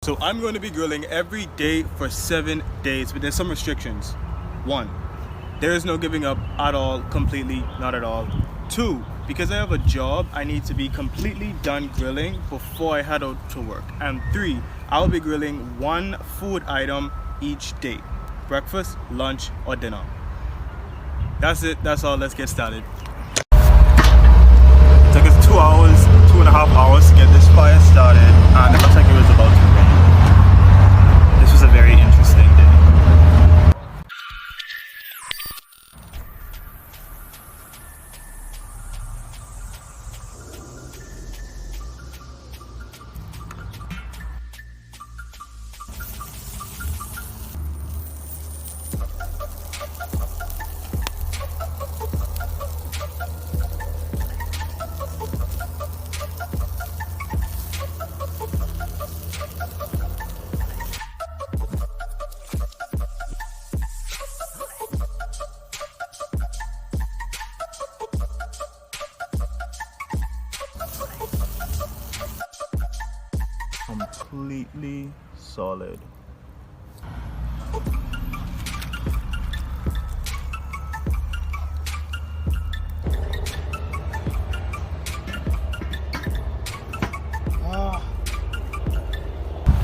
So I'm going to be grilling every day for 7 days, but there's some restrictions. 1, there is no giving up at all, completely, not at all. 2, because I have a job, I need to be completely done grilling before I head out to work. And 3, I will be grilling 1 food item each day. Breakfast, lunch, or dinner. That's it, that's all, let's get started. It took us 2 hours, 2.5 hours to get this fire started, and it looks like it was about to rain. This was a very interesting day. Completely solid.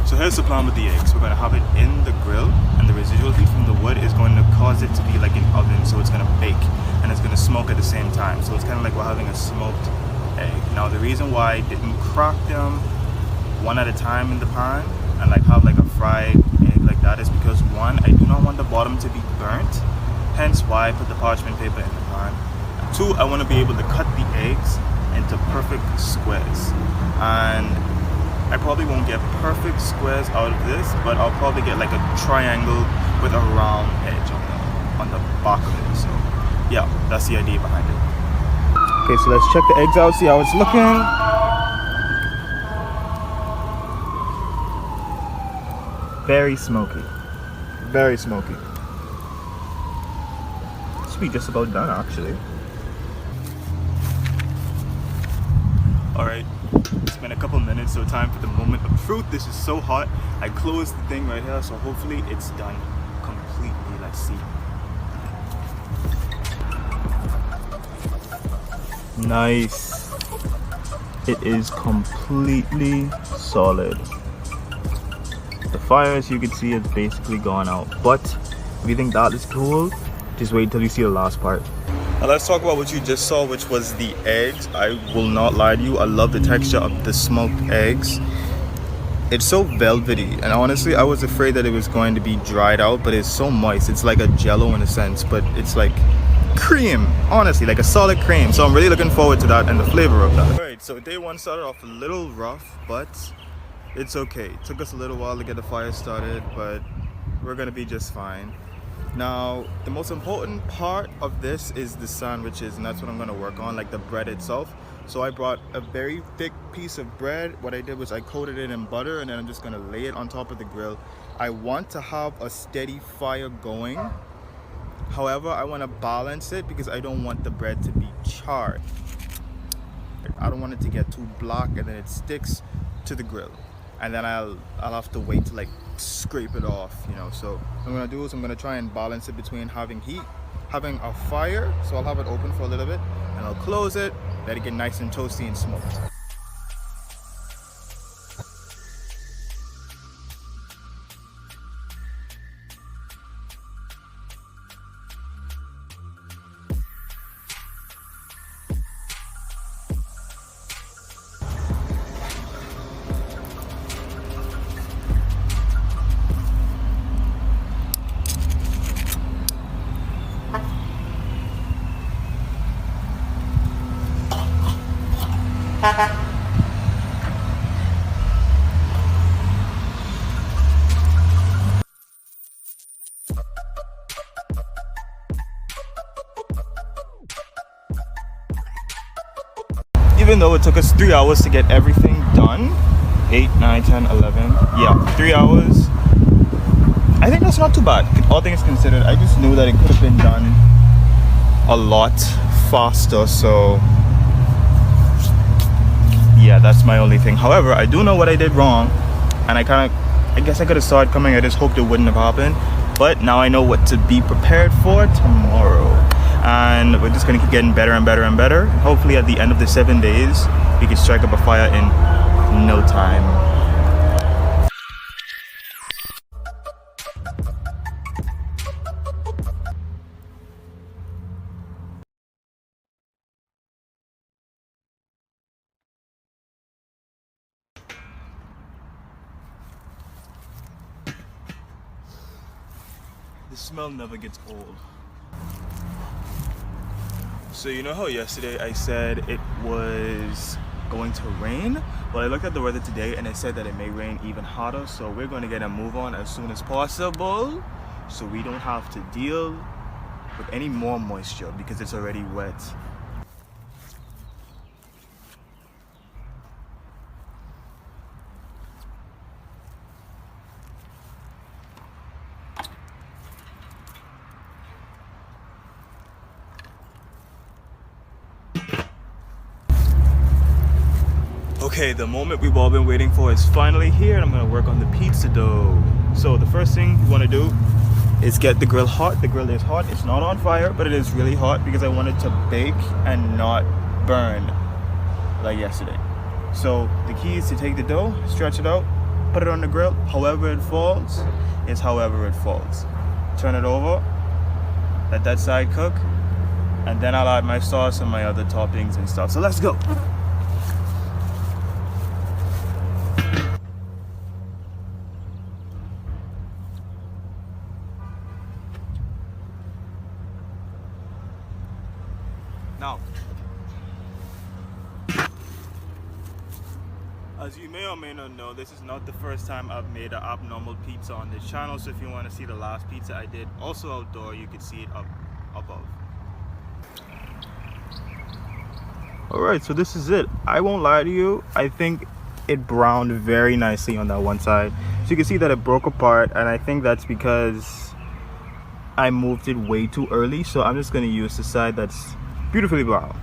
So here's the plan with the eggs. We're going to have it in the grill, and the residual heat from the wood is going to cause it to be like an oven, so it's going to bake and it's going to smoke at the same time. So it's kind of like we're having a smoked egg. Now the reason why I didn't crack them one at a time in the pan and like have like a fried egg like that is because 1, I do not want the bottom to be burnt, hence why I put the parchment paper in the pan. 2, I want to be able to cut the eggs into perfect squares, and I probably won't get perfect squares out of this, but I'll probably get like a triangle with a round edge on the back of it. So yeah, that's the idea behind it. Okay, so let's check the eggs out, see how it's looking. Very smoky. Very smoky. Should be just about done actually. Alright, it's been a couple minutes, so time for the moment of truth. This is so hot. I closed the thing right here, so hopefully it's done completely. Let's see. Nice. It is completely solid. The fire, as you can see, is basically gone out, but if you think that is cool, just wait until you see the last part. Now let's talk about what you just saw, which was the eggs. I will not lie to you, I love the texture of the smoked eggs. It's so velvety, and honestly I was afraid that it was going to be dried out, but it's so moist. It's like a jello in a sense, but it's like cream, honestly, like a solid cream. So I'm really looking forward to that and the flavor of that. Alright, so day 1 started off a little rough, but it's okay. It took us a little while to get the fire started, but we're gonna be just fine. Now, the most important part of this is the sandwiches, and that's what I'm gonna work on, like the bread itself. So I brought a very thick piece of bread. What I did was I coated it in butter, and then I'm just gonna lay it on top of the grill. I want to have a steady fire going. However, I want to balance it because I don't want the bread to be charred. I don't want it to get too black and then it sticks to the grill, and then I'll have to wait to like scrape it off, you know. So what I'm gonna do is I'm gonna try and balance it between having heat, having a fire. So I'll have it open for a little bit and I'll close it, let it get nice and toasty and smoked. Even though it took us 3 hours to get everything done, 8, 9, 10, 11, yeah, 3 hours, I think that's not too bad, all things considered. I just knew that it could have been done a lot faster, so yeah, that's my only thing. However, I do know what I did wrong, and I kind of I guess I could have saw it coming. I just hoped it wouldn't have happened. But now I know what to be prepared for tomorrow. And we're just gonna keep getting better and better and better. Hopefully at the end of the 7 days, we can strike up a fire in no time. The smell never gets old. So you know how yesterday I said it was going to rain? Well, I looked at the weather today and it said that it may rain even harder. So we're going to get a move on as soon as possible so we don't have to deal with any more moisture because it's already wet. Okay, the moment we've all been waiting for is finally here, and I'm gonna work on the pizza dough. So the first thing you wanna do is get the grill hot. The grill is hot, it's not on fire, but it is really hot because I want it to bake and not burn like yesterday. So the key is to take the dough, stretch it out, put it on the grill. However it falls is however it falls. Turn it over, let that side cook, and then I'll add my sauce and my other toppings and stuff. So let's go. Now, as you may or may not know, this is not the first time I've made an abnormal pizza on this channel. So if you want to see the last pizza I did, also outdoor, you can see it up above. Alright, so this is it. I won't lie to you, I think it browned very nicely on that one side. So you can see that it broke apart, and I think that's because I moved it way too early. So I'm just going to use the side that's beautifully brown.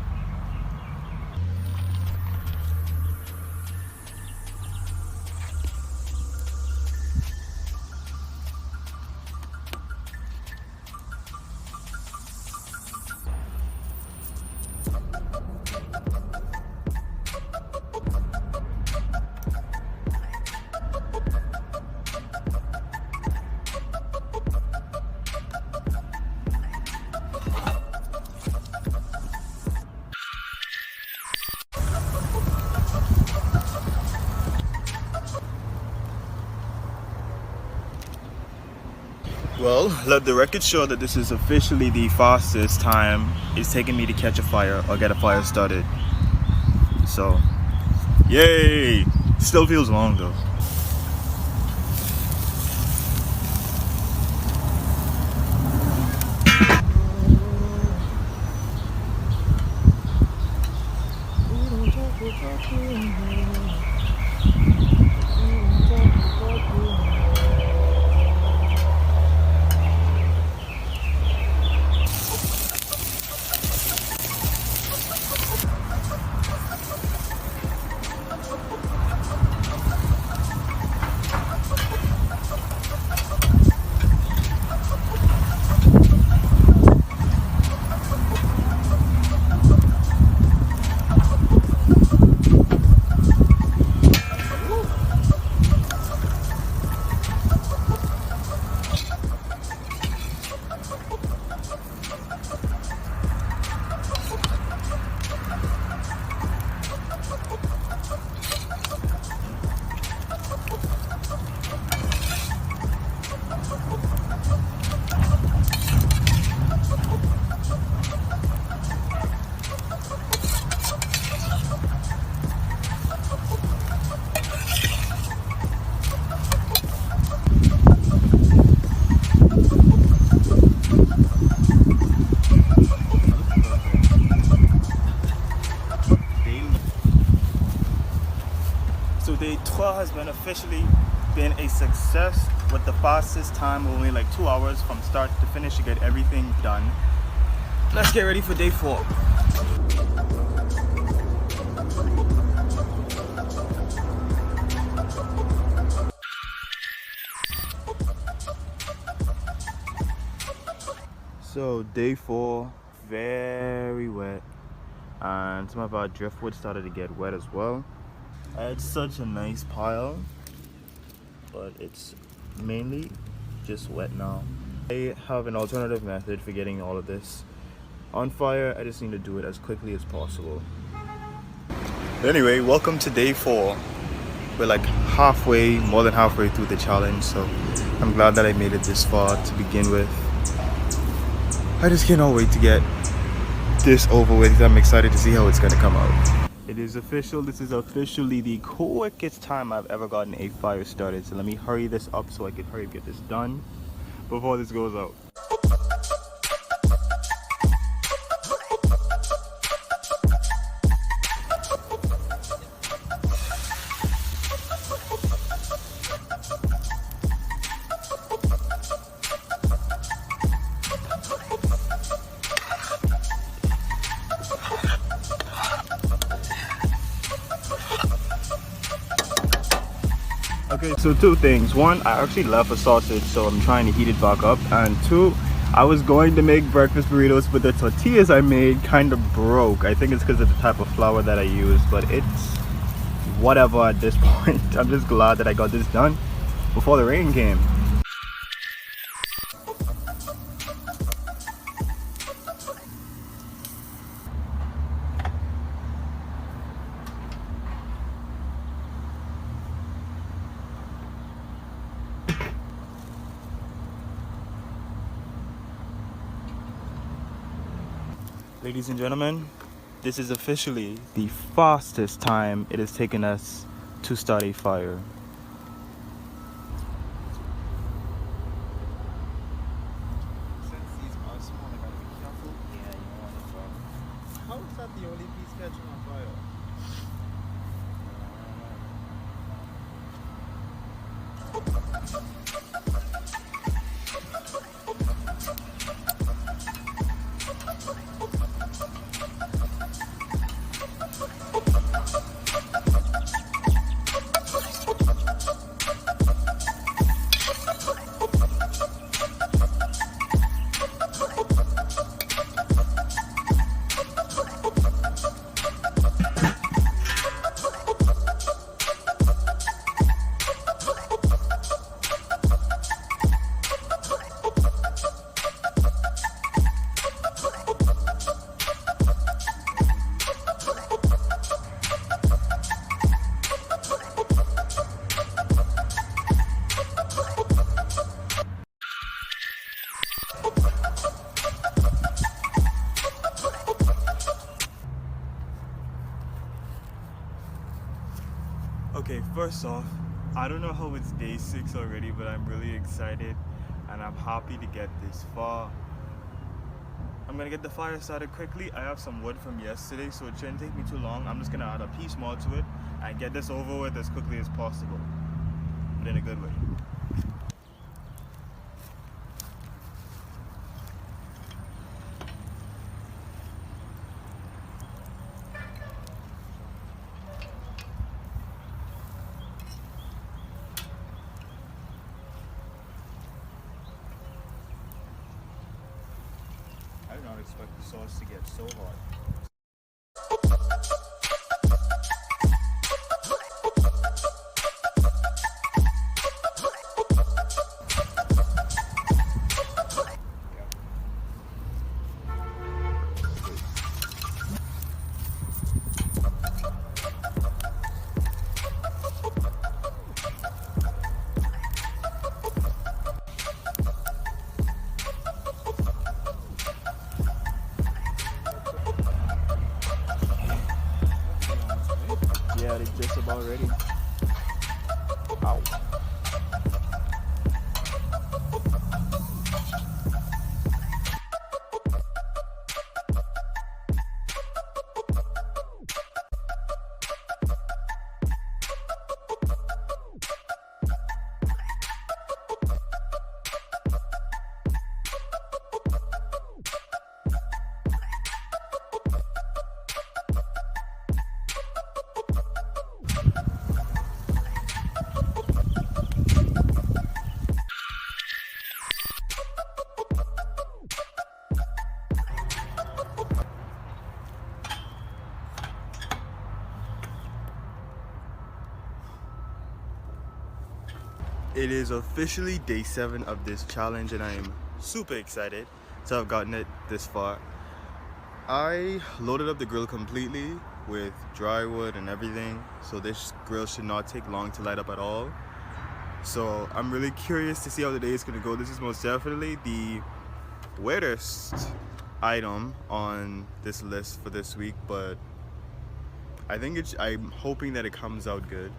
Well, let the record show that this is officially the fastest time it's taken me to catch a fire or get a fire started. So, yay! Still feels long though. So day 12 has been officially been a success with the fastest time, only like 2 hours from start to finish to get everything done. Let's get ready for day 4. So day 4, very wet, and some of our driftwood started to get wet as well. I had such a nice pile, but it's mainly just wet now. I have an alternative method for getting all of this on fire. I just need to do it as quickly as possible. Anyway, welcome to day 4. We're like more than halfway through the challenge, so I'm glad that I made it this far to begin with. I just cannot wait to get this over with. I'm excited to see how it's gonna come out. It is official. This is officially the quickest time I've ever gotten a fire started. So let me hurry this up so I can hurry get this done before this goes out. Okay, so 2 things. 1, I actually left a sausage, so I'm trying to heat it back up. And 2, I was going to make breakfast burritos, but the tortillas I made kind of broke. I think it's because of the type of flour that I used, but it's whatever at this point. I'm just glad that I got this done before the rain came. Ladies and gentlemen, this is officially the fastest time it has taken us to start a fire. Since these are small, I gotta be careful. Yeah, you want it, bro. How is that the only piece catching on fire? Okay, first off, I don't know how it's day 6 already, but I'm really excited and I'm happy to get this far. I'm gonna get the fire started quickly. I have some wood from yesterday, so it shouldn't take me too long. I'm just gonna add a piece more to it and get this over with as quickly as possible, but in a good way. I did not expect the sauce to get so hot. Yeah, they're just about ready. Ow. It is officially day 7 of this challenge and I am super excited to have gotten it this far. I loaded up the grill completely with dry wood and everything, so this grill should not take long to light up at all. So I'm really curious to see how the day is going to go. This is most definitely the weirdest item on this list for this week, but I'm hoping that it comes out good.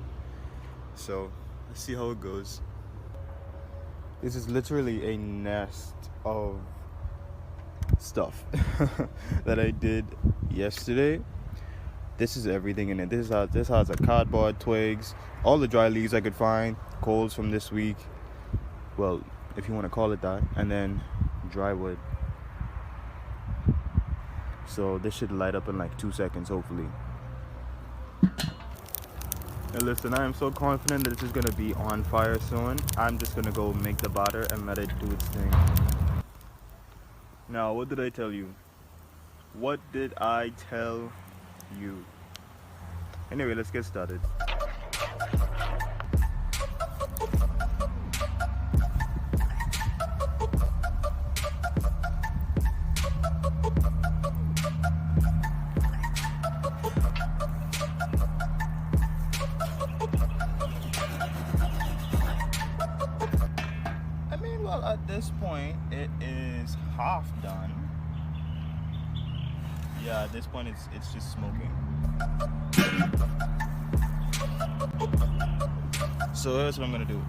So let's see how it goes. This is literally a nest of stuff that I did yesterday. This is everything in it. This has a cardboard, twigs, all the dry leaves I could find, coals from this week, well, if you want to call it that, and then dry wood. So this should light up in like 2 seconds, hopefully. And listen, I am so confident that this is going to be on fire soon. I'm just going to go make the batter and let it do its thing. Now, what did I tell you? What did I tell you? Anyway, let's get started. Well, at this point it is half done. Yeah, at this point it's just smoking. So here's what I'm gonna do.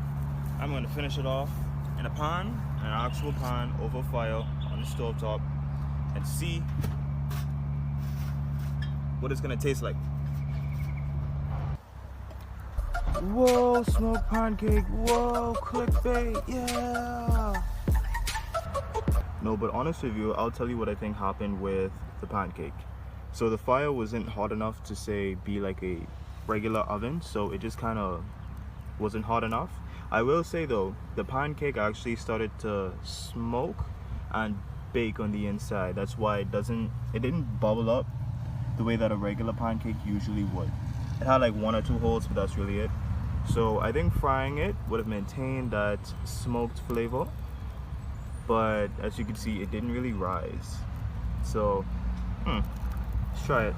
I'm gonna finish it off in a pan, an actual pan over fire on the stove top, and see what it's gonna taste like. Whoa, smoked pancake. Whoa, clickbait. Yeah. No, but honestly with you, I'll tell you what I think happened with the pancake. So the fire wasn't hot enough to say be like a regular oven, so it just kind of wasn't hot enough. I will say though, the pancake actually started to smoke and bake on the inside. That's why it didn't bubble up the way that a regular pancake usually would. It had like 1 or 2 holes, but that's really it. So I think frying it would have maintained that smoked flavor, but as you can see, it didn't really rise. So let's try it.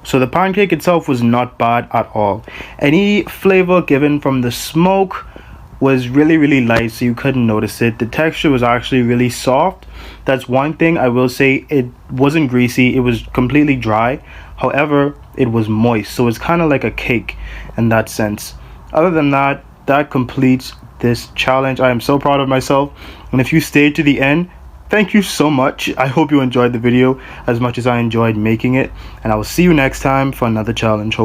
So the pancake itself was not bad at all. Any flavor given from the smoke was really light, so you couldn't notice it. The texture was actually really soft. That's one thing I will say. It wasn't greasy, it was completely dry. However, it was moist, so it's kind of like a cake in that sense. Other than that, that completes this challenge. I am so proud of myself, and if you stayed to the end, thank you so much. I hope you enjoyed the video as much as I enjoyed making it, and I will see you next time for another challenge.